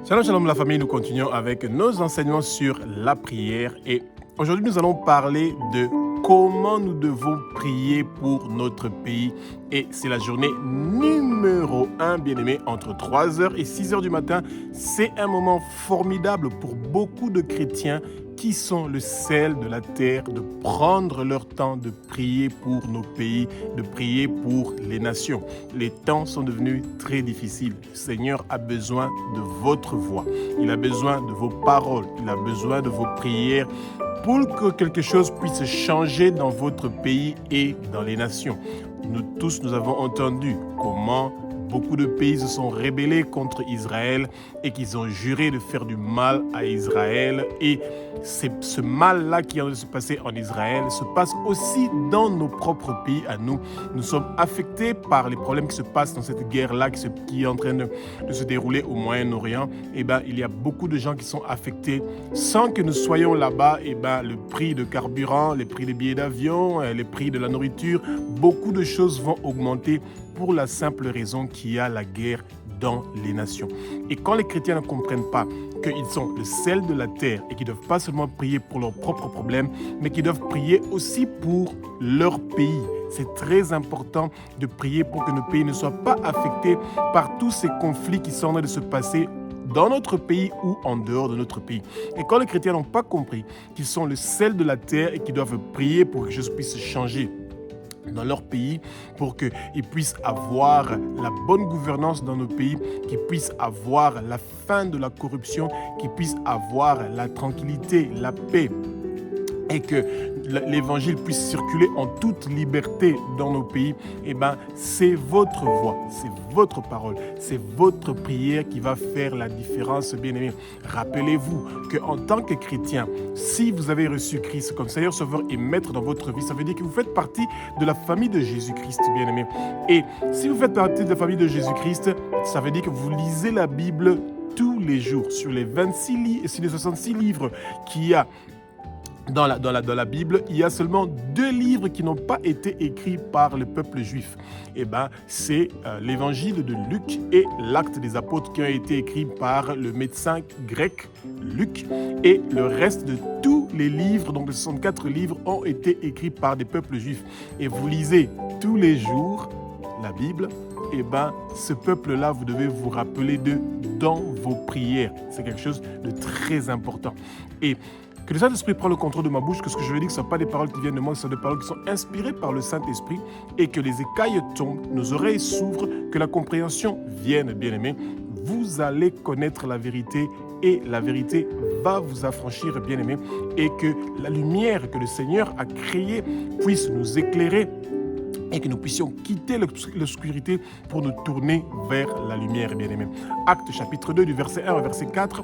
Shalom, shalom la famille, nous continuons avec nos enseignements sur la prière et aujourd'hui nous allons parler de comment nous devons prier pour notre pays et c'est la journée numéro 1, bien-aimé, entre 3h et 6h du matin. C'est un moment formidable pour beaucoup de chrétiens qui sont le sel de la terre, de prendre leur temps de prier pour nos pays, de prier pour les nations. Les temps sont devenus très difficiles. Le Seigneur a besoin de votre voix. Il a besoin de vos paroles. Il a besoin de vos prières pour que quelque chose puisse changer dans votre pays et dans les nations. Nous tous, nous avons entendu comment beaucoup de pays se sont rebellés contre Israël et qu'ils ont juré de faire du mal à Israël. Et c'est ce mal-là qui est en train de se passer en Israël se passe aussi dans nos propres pays à nous. Nous sommes affectés par les problèmes qui se passent dans cette guerre-là qui est en train de se dérouler au Moyen-Orient. Il y a beaucoup de gens qui sont affectés sans que nous soyons là-bas. Le prix de carburant, les prix des billets d'avion, les prix de la nourriture, beaucoup de choses vont augmenter pour la simple raison qu'il y a la guerre dans les nations. Et quand les chrétiens ne comprennent pas qu'ils sont le sel de la terre et qu'ils ne doivent pas seulement prier pour leurs propres problèmes, mais qu'ils doivent prier aussi pour leur pays. C'est très important de prier pour que nos pays ne soient pas affectés par tous ces conflits qui sont en train de se passer dans notre pays ou en dehors de notre pays. Et quand les chrétiens n'ont pas compris qu'ils sont le sel de la terre et qu'ils doivent prier pour que quelque chose puisse changer dans leur pays, pour qu'ils puissent avoir la bonne gouvernance dans nos pays, qu'ils puissent avoir la fin de la corruption, qu'ils puissent avoir la tranquillité, la paix, et que l'évangile puisse circuler en toute liberté dans nos pays, c'est votre voix, c'est votre parole, c'est votre prière qui va faire la différence, bien-aimés. Rappelez-vous qu'en tant que chrétien, si vous avez reçu Christ comme Seigneur, Sauveur et Maître dans votre vie, ça veut dire que vous faites partie de la famille de Jésus-Christ, bien-aimés. Et si vous faites partie de la famille de Jésus-Christ, ça veut dire que vous lisez la Bible tous les jours. Sur les 66 livres qu'il y a dans la Bible, il y a seulement 2 livres qui n'ont pas été écrits par le peuple juif. C'est l'évangile de Luc et l'acte des apôtres qui ont été écrits par le médecin grec Luc. Et le reste de tous les livres, donc les 64 livres, ont été écrits par des peuples juifs. Et vous lisez tous les jours la Bible, ce peuple-là, vous devez vous rappeler d'eux dans vos prières. C'est quelque chose de très important. Et que le Saint-Esprit prenne le contrôle de ma bouche, que ce que je vais dire, ce ne sont pas des paroles qui viennent de moi, ce sont des paroles qui sont inspirées par le Saint-Esprit et que les écailles tombent, nos oreilles s'ouvrent, que la compréhension vienne, bien-aimés. Vous allez connaître la vérité et la vérité va vous affranchir, bien-aimés, et que la lumière que le Seigneur a créée puisse nous éclairer et que nous puissions quitter l'obscurité pour nous tourner vers la lumière, bien-aimés. Acte chapitre 2 du verset 1 au verset 4,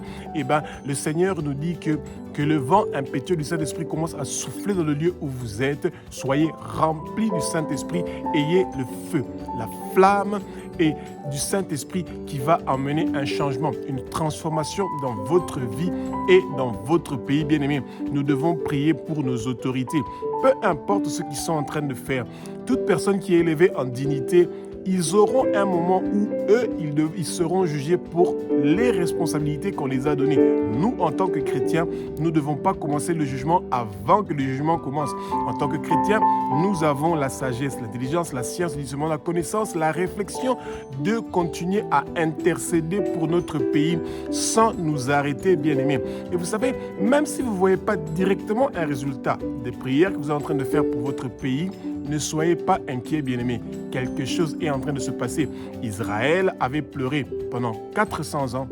le Seigneur nous dit que le vent impétueux du Saint-Esprit commence à souffler dans le lieu où vous êtes. Soyez remplis du Saint-Esprit, ayez le feu, la flamme et du Saint-Esprit qui va amener un changement, une transformation dans votre vie et dans votre pays, bien-aimés. Nous devons prier pour nos autorités, peu importe ce qu'ils sont en train de faire. Toute personne qui est élevée en dignité, ils auront un moment où eux, ils seront jugés pour les responsabilités qu'on les a données. Nous, en tant que chrétiens, nous ne devons pas commencer le jugement avant que le jugement commence. En tant que chrétiens, nous avons la sagesse, l'intelligence, la science, le discernement, la connaissance, la réflexion de continuer à intercéder pour notre pays sans nous arrêter, bien-aimés. Et vous savez, même si vous ne voyez pas directement un résultat des prières que vous êtes en train de faire pour votre pays, ne soyez pas inquiets, bien-aimés. Quelque chose est en train de se passer. Israël avait pleuré pendant 400 ans.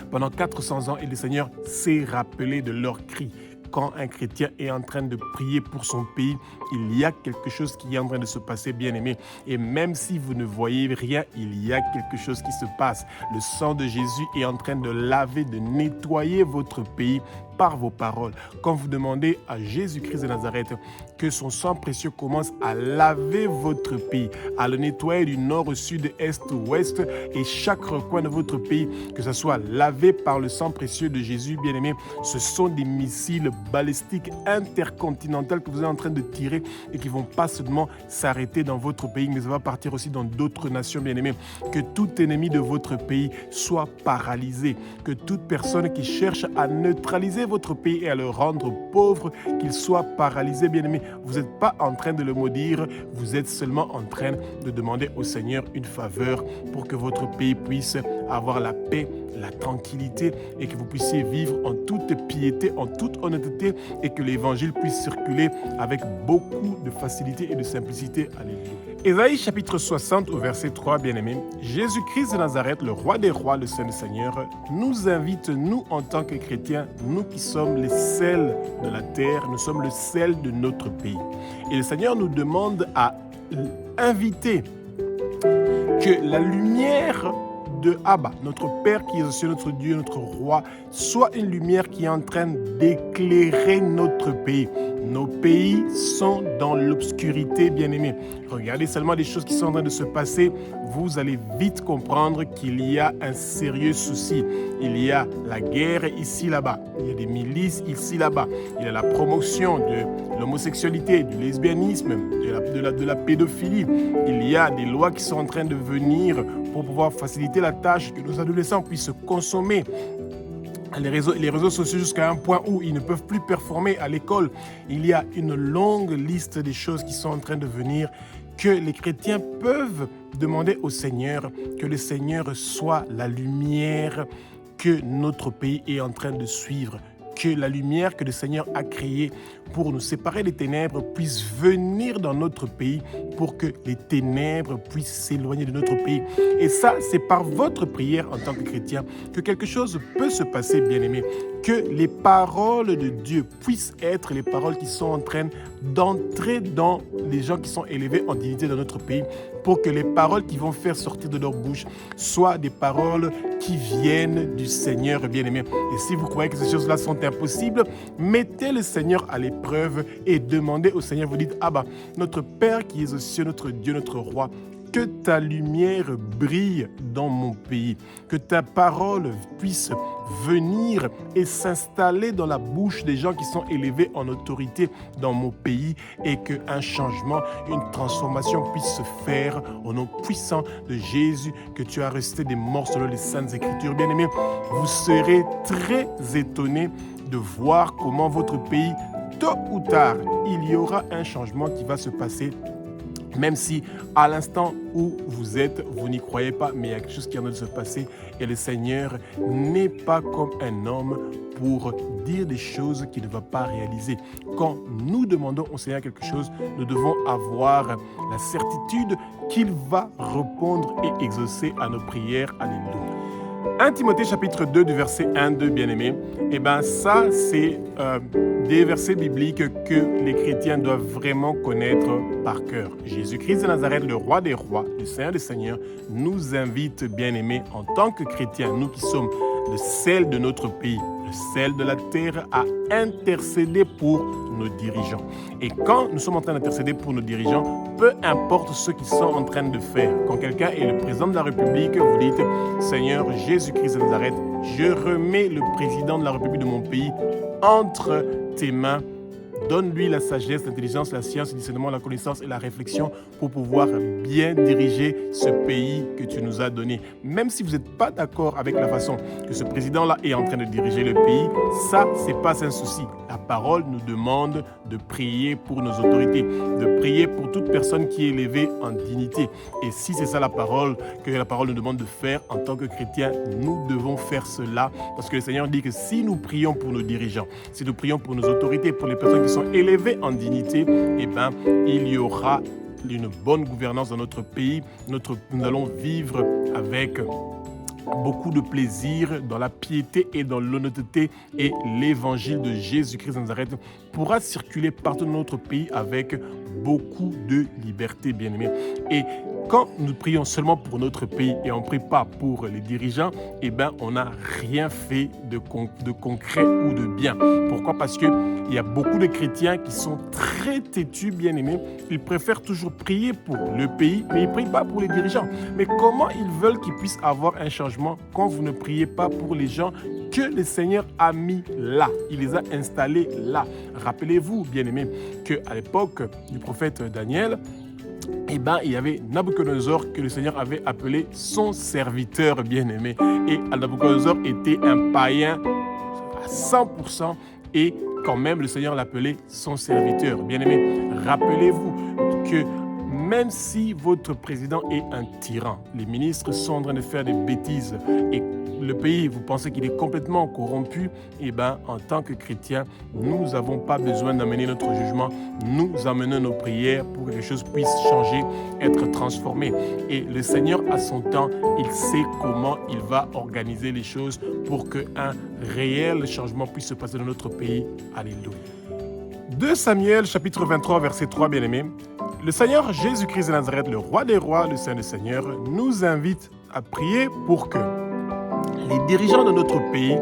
Pendant 400 ans, et le Seigneur s'est rappelé de leurs cris. Quand un chrétien est en train de prier pour son pays, il y a quelque chose qui est en train de se passer, bien-aimés. Et même si vous ne voyez rien, il y a quelque chose qui se passe. Le sang de Jésus est en train de laver, de nettoyer votre pays par vos paroles. Quand vous demandez à Jésus-Christ de Nazareth que son sang précieux commence à laver votre pays, à le nettoyer du nord au sud, est au ouest, et chaque recoin de votre pays, que ce soit lavé par le sang précieux de Jésus, bien-aimé, ce sont des missiles balistiques intercontinentaux que vous êtes en train de tirer et qui ne vont pas seulement s'arrêter dans votre pays, mais ça va partir aussi dans d'autres nations, bien-aimés. Que tout ennemi de votre pays soit paralysé, que toute personne qui cherche à neutraliser votre pays et à le rendre pauvre, qu'il soit paralysé, bien-aimé. Vous n'êtes pas en train de le maudire, vous êtes seulement en train de demander au Seigneur une faveur pour que votre pays puisse avoir la paix, la tranquillité et que vous puissiez vivre en toute piété, en toute honnêteté et que l'évangile puisse circuler avec beaucoup de facilité et de simplicité. Alléluia. Ésaïe chapitre 60 au verset 3, bien-aimés, Jésus-Christ de Nazareth, le roi des rois, le Saint des Seigneurs, nous invite, nous en tant que chrétiens, nous qui sommes les sels de la terre, nous sommes le sel de notre pays. Et le Seigneur nous demande à inviter que la lumière de Abba, notre Père qui est au ciel, notre Dieu, notre Roi, soit une lumière qui est en train d'éclairer notre pays. Nos pays sont dans l'obscurité, bien-aimés. Regardez seulement les choses qui sont en train de se passer. Vous allez vite comprendre qu'il y a un sérieux souci. Il y a la guerre ici, là-bas. Il y a des milices ici, là-bas. Il y a la promotion de l'homosexualité, du lesbianisme, de la pédophilie. Il y a des lois qui sont en train de venir pour pouvoir faciliter la tâche que nos adolescents puissent consommer les réseaux sociaux jusqu'à un point où ils ne peuvent plus performer à l'école. Il y a une longue liste des choses qui sont en train de venir que les chrétiens peuvent demander au Seigneur, que le Seigneur soit la lumière que notre pays est en train de suivre, que la lumière que le Seigneur a créée pour nous séparer des ténèbres puisse venir dans notre pays pour que les ténèbres puissent s'éloigner de notre pays. Et ça, c'est par votre prière en tant que chrétien que quelque chose peut se passer, bien-aimés. Que les paroles de Dieu puissent être les paroles qui sont en train d'entrer dans les gens qui sont élevés en dignité dans notre pays, pour que les paroles qui vont faire sortir de leur bouche soient des paroles qui viennent du Seigneur, bien-aimé. Et si vous croyez que ces choses-là sont impossibles, mettez le Seigneur à l'épreuve et demandez au Seigneur, vous dites, Abba, notre Père qui est aux cieux, notre Dieu, notre Roi, que ta lumière brille dans mon pays, que ta parole puisse venir et s'installer dans la bouche des gens qui sont élevés en autorité dans mon pays et qu'un changement, une transformation puisse se faire au nom puissant de Jésus que tu as resté des morts selon les Saintes Écritures. Bien-aimés, vous serez très étonnés de voir comment votre pays, tôt ou tard, il y aura un changement qui va se passer. Même si à l'instant où vous êtes, vous n'y croyez pas, mais il y a quelque chose qui est en train de se passer et le Seigneur n'est pas comme un homme pour dire des choses qu'il ne va pas réaliser. Quand nous demandons au Seigneur quelque chose, nous devons avoir la certitude qu'il va répondre et exaucer à nos prières. Alléluia. 1 Timothée chapitre 2 du verset 1-2, bien-aimés, et bien ça c'est des versets bibliques que les chrétiens doivent vraiment connaître par cœur. Jésus-Christ de Nazareth, le roi des rois, le Seigneur des seigneurs, nous invite, bien-aimés, en tant que chrétiens, nous qui sommes le sel de notre pays, le sel de la terre, à intercéder pour nos dirigeants. Et quand nous sommes en train d'intercéder pour nos dirigeants, peu importe ce qu'ils sont en train de faire, quand quelqu'un est le président de la République, vous dites, Seigneur Jésus-Christ de Nazareth, je remets le président de la République de mon pays entre tes mains. Donne-lui la sagesse, l'intelligence, la science, le discernement, la connaissance et la réflexion pour pouvoir bien diriger ce pays que tu nous as donné. Même si vous n'êtes pas d'accord avec la façon que ce président-là est en train de diriger le pays, ça, ce n'est pas un souci. La parole nous demande de prier pour nos autorités, de prier pour toute personne qui est élevée en dignité. Et si c'est ça la parole, que la parole nous demande de faire en tant que chrétiens, nous devons faire cela. Parce que le Seigneur dit que si nous prions pour nos dirigeants, si nous prions pour nos autorités, pour les personnes qui sont élevés en dignité, eh bien, il y aura une bonne gouvernance dans notre pays. Nous allons vivre avec beaucoup de plaisir dans la piété et dans l'honnêteté, et l'évangile de Jésus-Christ de Nazareth pourra circuler partout dans notre pays avec beaucoup de liberté, bien-aimés. Et quand nous prions seulement pour notre pays et on ne prie pas pour les dirigeants, eh bien, on n'a rien fait de concret ou de bien. Pourquoi? Parce qu'il y a beaucoup de chrétiens qui sont très têtus, bien aimés. Ils préfèrent toujours prier pour le pays, mais ils ne prient pas pour les dirigeants. Mais comment ils veulent qu'ils puissent avoir un changement quand vous ne priez pas pour les gens que le Seigneur a mis là? Il les a installés là. Rappelez-vous, bien aimés, qu'à l'époque du prophète Daniel, eh ben, il y avait Nabuchodonosor que le Seigneur avait appelé son serviteur bien-aimé. Et Nabuchodonosor était un païen à 100% et quand même le Seigneur l'appelait son serviteur. Bien-aimé, rappelez-vous que même si votre président est un tyran, les ministres sont en train de faire des bêtises et le pays, vous pensez qu'il est complètement corrompu, eh bien, en tant que chrétiens, nous n'avons pas besoin d'amener notre jugement. Nous amenons nos prières pour que les choses puissent changer, être transformées. Et le Seigneur, à son temps, il sait comment il va organiser les choses pour qu'un réel changement puisse se passer dans notre pays. Alléluia. 2 Samuel, chapitre 23, verset 3, bien-aimés. Le Seigneur Jésus-Christ de Nazareth, le roi des rois, le Saint des Seigneurs, nous invite à prier pour que les dirigeants de notre pays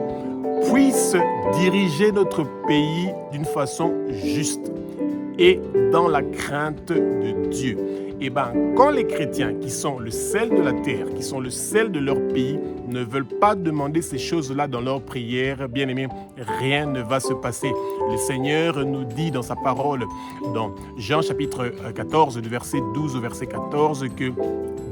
puissent diriger notre pays d'une façon juste et dans la crainte de Dieu. Et bien, quand les chrétiens qui sont le sel de la terre, qui sont le sel de leur pays, ne veulent pas demander ces choses-là dans leur prière, bien aimés, rien ne va se passer. Le Seigneur nous dit dans sa parole, dans Jean chapitre 14, du verset 12 au verset 14, que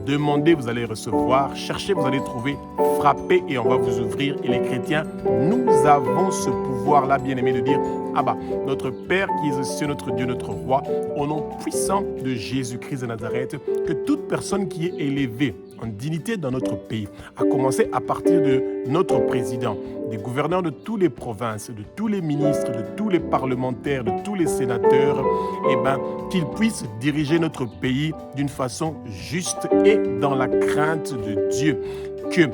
demandez, vous allez recevoir, cherchez, vous allez trouver, frappez et on va vous ouvrir. Et les chrétiens, nous avons ce pouvoir-là, bien aimé, de dire, ah bah, notre Père qui est aux cieux, notre Dieu, notre Roi, au nom puissant de Jésus-Christ de Nazareth, que toute personne qui est élevée en dignité dans notre pays, à commencer à partir de notre président, des gouverneurs de toutes les provinces, de tous les ministres, de tous les parlementaires, de tous les sénateurs, eh ben, qu'ils puissent diriger notre pays d'une façon juste et dans la crainte de Dieu. Que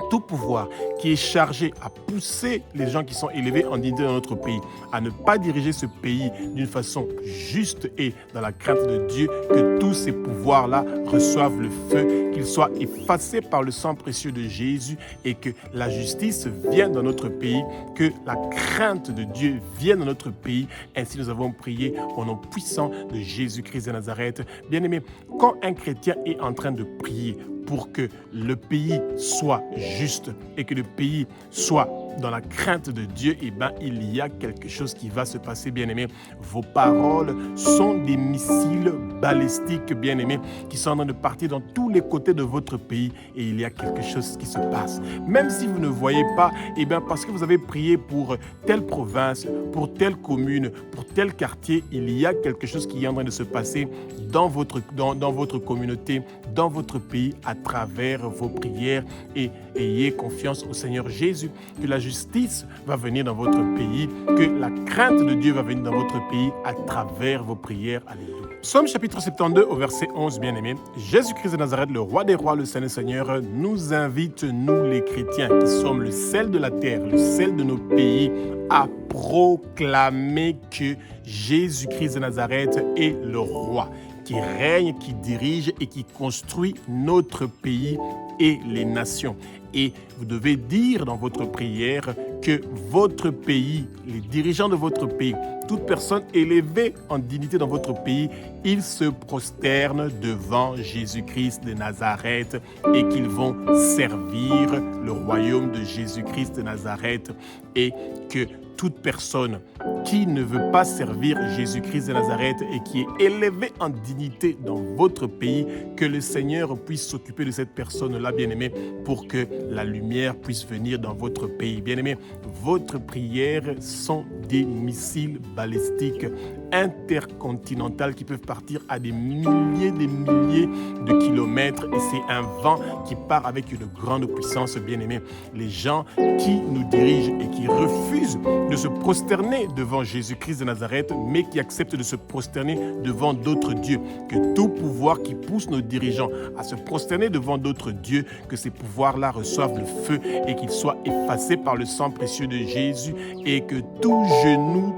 tout pouvoir qui est chargé à pousser les gens qui sont élevés en dignité dans notre pays à ne pas diriger ce pays d'une façon juste et dans la crainte de Dieu, que tous ces pouvoirs-là reçoivent le feu, qu'ils soient effacés par le sang précieux de Jésus et que la justice vienne dans notre pays, que la crainte de Dieu vienne dans notre pays. Ainsi nous avons prié au nom puissant de Jésus-Christ de Nazareth. Bien-aimés, quand un chrétien est en train de prier pour que le pays soit juste et que le pays soit dans la crainte de Dieu, eh bien, il y a quelque chose qui va se passer, bien-aimés. Vos paroles sont des missiles balistiques, bien-aimés, qui sont en train de partir dans tous les côtés de votre pays et il y a quelque chose qui se passe. Même si vous ne voyez pas, eh bien, parce que vous avez prié pour telle province, pour telle commune, pour tel quartier, il y a quelque chose qui est en train de se passer dans votre communauté, dans votre pays, à travers vos prières. Et ayez confiance au Seigneur Jésus, que la justice va venir dans votre pays, que la crainte de Dieu va venir dans votre pays à travers vos prières. Alléluia. Psaume chapitre 72 au verset 11, bien-aimé. Jésus-Christ de Nazareth, le roi des rois, le Saint des Seigneurs, nous invite, nous les chrétiens, qui sommes le sel de la terre, le sel de nos pays, à proclamer que Jésus-Christ de Nazareth est le roi, qui règne, qui dirige et qui construit notre pays et les nations. Et vous devez dire dans votre prière que votre pays, les dirigeants de votre pays, toute personne élevée en dignité dans votre pays, ils se prosternent devant Jésus-Christ de Nazareth et qu'ils vont servir le royaume de Jésus-Christ de Nazareth et que toute personne qui ne veut pas servir Jésus-Christ de Nazareth et qui est élevée en dignité dans votre pays, que le Seigneur puisse s'occuper de cette personne-là, bien-aimé, pour que la lumière puisse venir dans votre pays. Bien-aimé, votre prière sont des missiles balistiques intercontinentaux qui peuvent partir à des milliers de kilomètres et c'est un vent qui part avec une grande puissance, bien-aimé. Les gens qui nous dirigent et qui refusent de se prosterner devant Jésus-Christ de Nazareth, mais qui acceptent de se prosterner devant d'autres dieux. Que tout pouvoir qui pousse nos dirigeants à se prosterner devant d'autres dieux, que ces pouvoirs-là reçoivent le feu et qu'ils soient effacés par le sang précieux de Jésus et que tout genou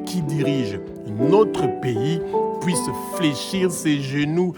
qui dirige notre pays puisse fléchir ses genoux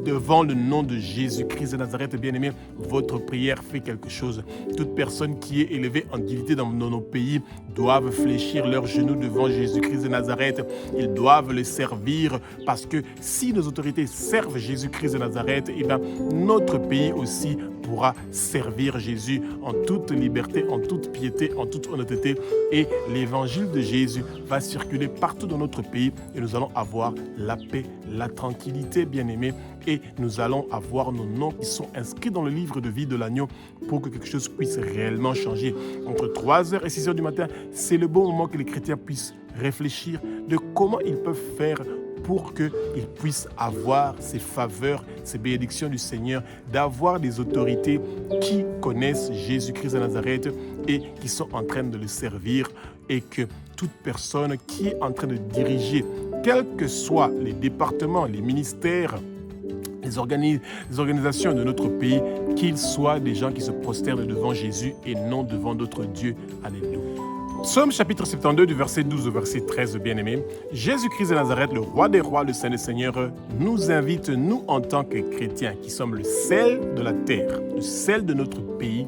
devant le nom de Jésus-Christ de Nazareth, bien-aimé, votre prière fait quelque chose. Toute personne qui est élevée en dignité dans nos pays doivent fléchir leurs genoux devant Jésus-Christ de Nazareth. Ils doivent le servir parce que si nos autorités servent Jésus-Christ de Nazareth, eh bien, notre pays aussi pourra servir Jésus en toute liberté, en toute piété, en toute honnêteté. Et l'évangile de Jésus va circuler partout dans notre pays et nous allons avoir la paix, la tranquillité, bien-aimés. Et nous allons avoir nos noms qui sont inscrits dans le livre de vie de l'agneau pour que quelque chose puisse réellement changer. Entre 3h et 6h du matin, c'est le bon moment que les chrétiens puissent réfléchir de comment ils peuvent faire pour qu'ils puissent avoir ces faveurs, ces bénédictions du Seigneur, d'avoir des autorités qui connaissent Jésus-Christ de Nazareth et qui sont en train de le servir, et que toute personne qui est en train de diriger, quels que soient les départements, les ministères, les organisations de notre pays, qu'ils soient des gens qui se prosternent devant Jésus et non devant d'autres dieux. Alléluia. Psaume chapitre 72 du verset 12 au verset 13, bien-aimés. Jésus-Christ de Nazareth, le roi des rois, le Saint des seigneurs, nous invite, nous en tant que chrétiens, qui sommes le sel de la terre, le sel de notre pays,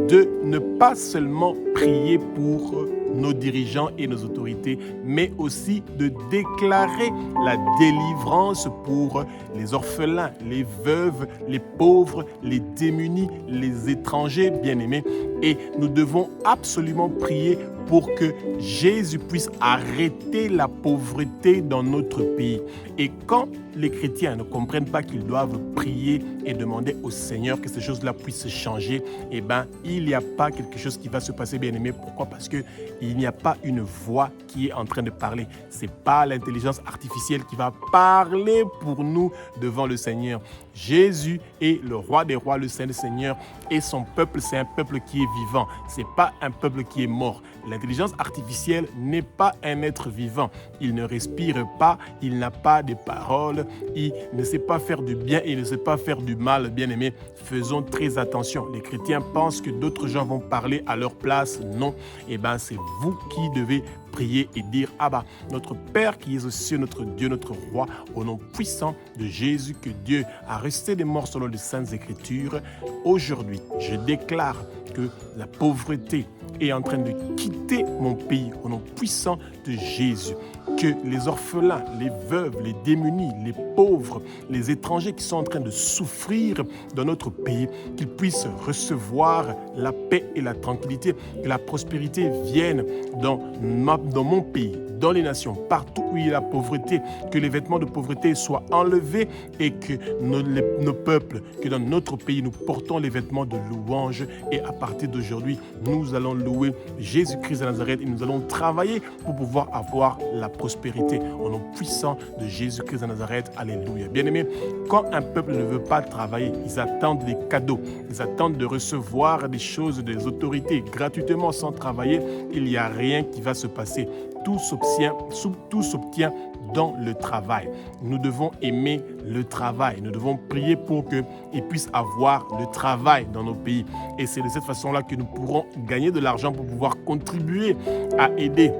de ne pas seulement prier pour nos dirigeants et nos autorités, mais aussi de déclarer la délivrance pour les orphelins, les veuves, les pauvres, les démunis, les étrangers, bien-aimés. Et nous devons absolument prier pour que Jésus puisse arrêter la pauvreté dans notre pays. Et quand les chrétiens ne comprennent pas qu'ils doivent prier et demander au Seigneur que ces choses-là puissent changer, eh bien, il n'y a pas quelque chose qui va se passer, bien-aimé. Pourquoi? Parce qu'il n'y a pas une voix qui est en train de parler. Ce n'est pas l'intelligence artificielle qui va parler pour nous devant le Seigneur. Jésus est le roi des rois, le Saint des seigneurs, et son peuple, c'est un peuple qui est vivant. Ce n'est pas un peuple qui est mort. L'intelligence artificielle n'est pas un être vivant. Il ne respire pas, il n'a pas de paroles, il ne sait pas faire du bien, il ne sait pas faire du mal, bien-aimés. Faisons très attention. Les chrétiens pensent que d'autres gens vont parler à leur place. Non, eh bien, c'est vous qui devez prier et dire: Abba, notre Père qui est aux cieux, notre Dieu, notre Roi, au nom puissant de Jésus que Dieu a resté des morts selon les Saintes Écritures. Aujourd'hui, je déclare que la pauvreté est en train de quitter mon pays au nom puissant de Jésus. Que les orphelins, les veuves, les démunis, les pauvres, les étrangers qui sont en train de souffrir dans notre pays, qu'ils puissent recevoir la paix et la tranquillité, que la prospérité vienne dans mon pays, dans les nations, partout où il y a la pauvreté, que les vêtements de pauvreté soient enlevés et que nos peuples, que dans notre pays, nous portons les vêtements de louange. Et à partir d'aujourd'hui, nous allons louer Jésus-Christ de Nazareth et nous allons travailler pour pouvoir avoir la prospérité au nom puissant de Jésus-Christ de Nazareth. Alléluia. Bien-aimés, quand un peuple ne veut pas travailler, ils attendent des cadeaux, ils attendent de recevoir des choses des autorités gratuitement sans travailler. Il n'y a rien qui va se passer. Tout s'obtient dans le travail. Nous devons aimer le travail. Nous devons prier pour qu'ils puissent avoir le travail dans nos pays. Et c'est de cette façon-là que nous pourrons gagner de l'argent pour pouvoir contribuer à aider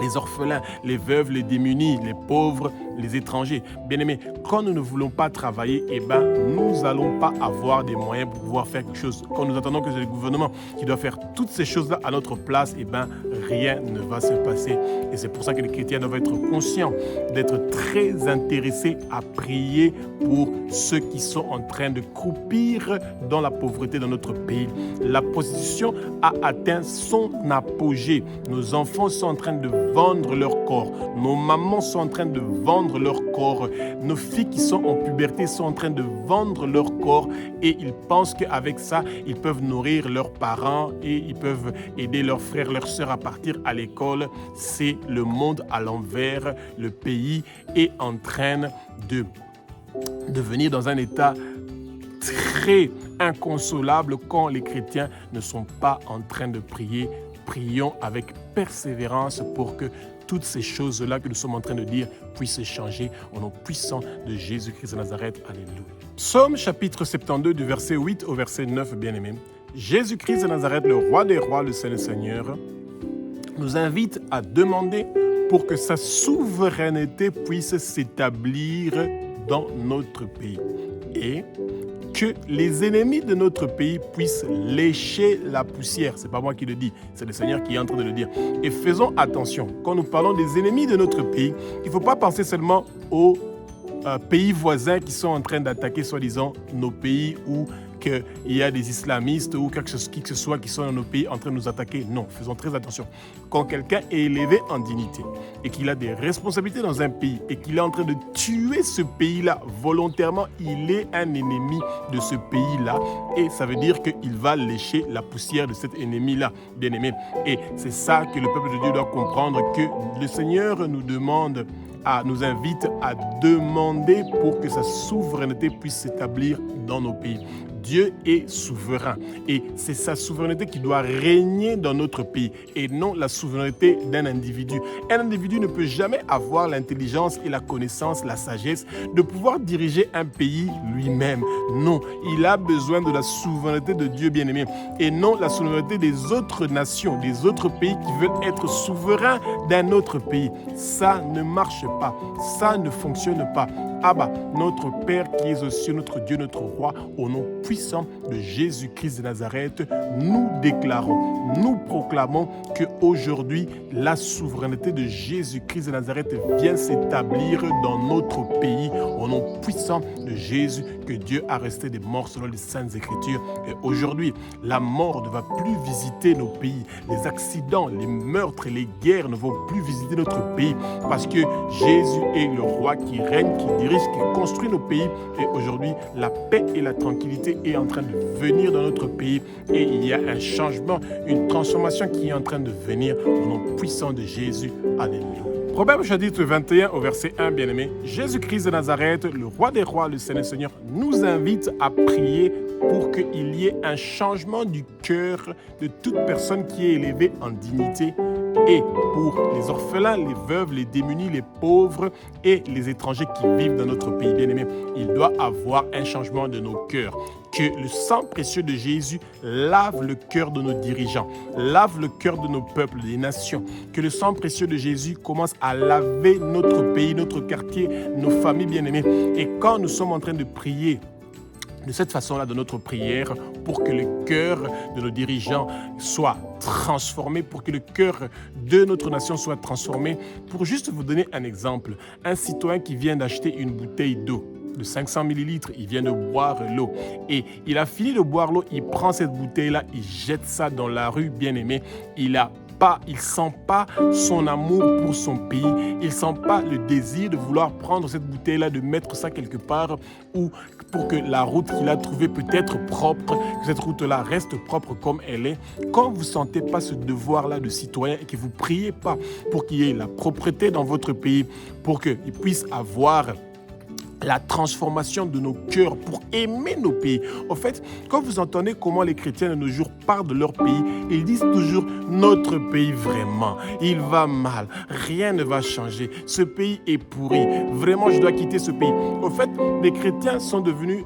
les orphelins, les veuves, les démunis, les pauvres, les étrangers. Bien-aimés, quand nous ne voulons pas travailler, eh ben, nous n'allons pas avoir des moyens pour pouvoir faire quelque chose. Quand nous attendons que c'est le gouvernement qui doit faire toutes ces choses-là à notre place, eh ben, rien ne va se passer. Et c'est pour ça que les chrétiens doivent être conscients, d'être très intéressés à prier pour ceux qui sont en train de croupir dans la pauvreté dans notre pays. La prostitution a atteint son apogée. Nos enfants sont en train de vendre leur corps. Nos mamans sont en train de vendre leur corps. Nos filles qui sont en puberté sont en train de vendre leur corps et ils pensent qu'avec ça, ils peuvent nourrir leurs parents et ils peuvent aider leurs frères, leurs sœurs à partir à l'école. C'est le monde à l'envers. Le pays est en train de devenir dans un état très inconsolable quand les chrétiens ne sont pas en train de prier. Prions avec persévérance pour que toutes ces choses-là que nous sommes en train de dire puissent changer au nom puissant de Jésus-Christ de Nazareth. Alléluia. Psaume chapitre 72 du verset 8 au verset 9, bien-aimés. Jésus-Christ de Nazareth, le roi des rois, le Saint des seigneurs, nous invite à demander pour que sa souveraineté puisse s'établir dans notre pays. Et que les ennemis de notre pays puissent lécher la poussière. Ce n'est pas moi qui le dis, c'est le Seigneur qui est en train de le dire. Et faisons attention, quand nous parlons des ennemis de notre pays, il ne faut pas penser seulement aux pays voisins qui sont en train d'attaquer, soi-disant, nos pays où qu'il y a des islamistes ou qui que ce soit qui sont dans nos pays en train de nous attaquer. Non, faisons très attention. Quand quelqu'un est élevé en dignité et qu'il a des responsabilités dans un pays et qu'il est en train de tuer ce pays-là volontairement, il est un ennemi de ce pays-là et ça veut dire qu'il va lécher la poussière de cet ennemi-là, bien aimé. Et c'est ça que le peuple de Dieu doit comprendre, que le Seigneur nous invite à demander pour que sa souveraineté puisse s'établir dans nos pays. Dieu est souverain et c'est sa souveraineté qui doit régner dans notre pays et non la souveraineté d'un individu. Un individu ne peut jamais avoir l'intelligence et la connaissance, la sagesse de pouvoir diriger un pays lui-même. Non, il a besoin de la souveraineté de Dieu bien-aimé et non la souveraineté des autres nations, des autres pays qui veulent être souverains d'un autre pays. Ça ne marche pas, ça ne fonctionne pas. Abba, notre Père qui est aux cieux, notre Dieu, notre Roi, au nom puissant de Jésus-Christ de Nazareth, nous déclarons, nous proclamons qu'aujourd'hui, la souveraineté de Jésus-Christ de Nazareth vient s'établir dans notre pays, au nom puissant de Jésus, que Dieu a resté des morts selon les Saintes Écritures. Et aujourd'hui, la mort ne va plus visiter nos pays. Les accidents, les meurtres et les guerres ne vont plus visiter notre pays parce que Jésus est le Roi qui règne, qui dirige, qui construit nos pays. Et aujourd'hui, la paix et la tranquillité est en train de venir dans notre pays. Et il y a un changement, une transformation qui est en train de venir au nom puissant de Jésus. Alléluia. Proverbe chapitre 21 au verset 1, bien-aimé. Jésus-Christ de Nazareth, le Roi des rois, le Seigneur, nous invite à prier pour qu'il y ait un changement du cœur de toute personne qui est élevée en dignité et pour les orphelins, les veuves, les démunis, les pauvres et les étrangers qui vivent dans notre pays. Bien-aimé, il doit avoir un changement de nos cœurs. Que le sang précieux de Jésus lave le cœur de nos dirigeants, lave le cœur de nos peuples, des nations. Que le sang précieux de Jésus commence à laver notre pays, notre quartier, nos familles bien-aimées. Et quand nous sommes en train de prier de cette façon-là de notre prière, pour que le cœur de nos dirigeants soit transformé, pour que le cœur de notre nation soit transformé. Pour juste vous donner un exemple, un citoyen qui vient d'acheter une bouteille d'eau de 500 millilitres, il vient de boire l'eau et il a fini de boire l'eau, il prend cette bouteille-là, il jette ça dans la rue, bien-aimé, il sent pas son amour pour son pays, il sent pas le désir de vouloir prendre cette bouteille-là, de mettre ça quelque part ou pour que la route qu'il a trouvée peut être propre, que cette route-là reste propre comme elle est. Quand vous ne sentez pas ce devoir-là de citoyen et que vous ne priez pas pour qu'il y ait la propreté dans votre pays, pour qu'il puisse avoir la transformation de nos cœurs pour aimer nos pays. En fait, quand vous entendez comment les chrétiens de nos jours parlent de leur pays, ils disent toujours « notre pays vraiment, il va mal, rien ne va changer, ce pays est pourri, vraiment je dois quitter ce pays ». En fait, les chrétiens sont devenus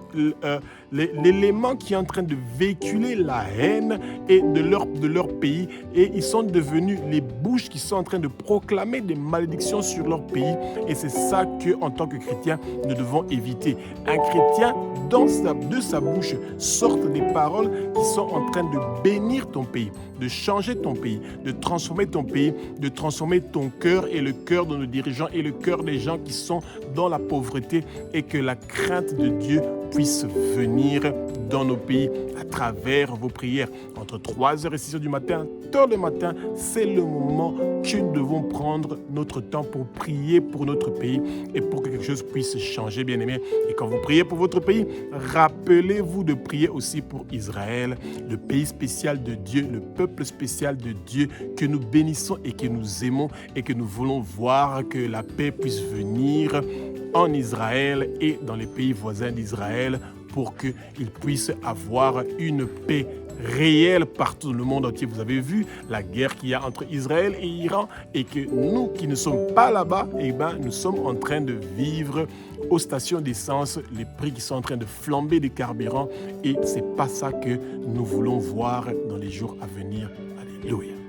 l'élément qui est en train de véhiculer la haine de leur pays et ils sont devenus les bouches qui sont en train de proclamer des malédictions sur leur pays et c'est ça qu'en tant que chrétien, nous devons éviter. Un chrétien, de sa bouche, sortent des paroles qui sont en train de bénir ton pays, de changer ton pays, de transformer ton pays, de transformer ton cœur et le cœur de nos dirigeants et le cœur des gens qui sont dans la pauvreté et que la crainte de Dieu puisse venir dans nos pays à travers vos prières. Entre 3h et 6h du matin, tôt le matin, c'est le moment que nous devons prendre notre temps pour prier pour notre pays et pour que quelque chose puisse changer, bien-aimés. Et quand vous priez pour votre pays, rappelez-vous de prier aussi pour Israël, le pays spécial de Dieu, le peuple spécial de Dieu que nous bénissons et que nous aimons et que nous voulons voir que la paix puisse venir en Israël et dans les pays voisins d'Israël pour qu'ils puissent avoir une paix réelle partout dans le monde entier. Vous avez vu la guerre qu'il y a entre Israël et Iran et que nous qui ne sommes pas là-bas, nous sommes en train de vivre aux stations d'essence, les prix qui sont en train de flamber des carburants et c'est pas ça que nous voulons voir dans les jours à venir. Alléluia.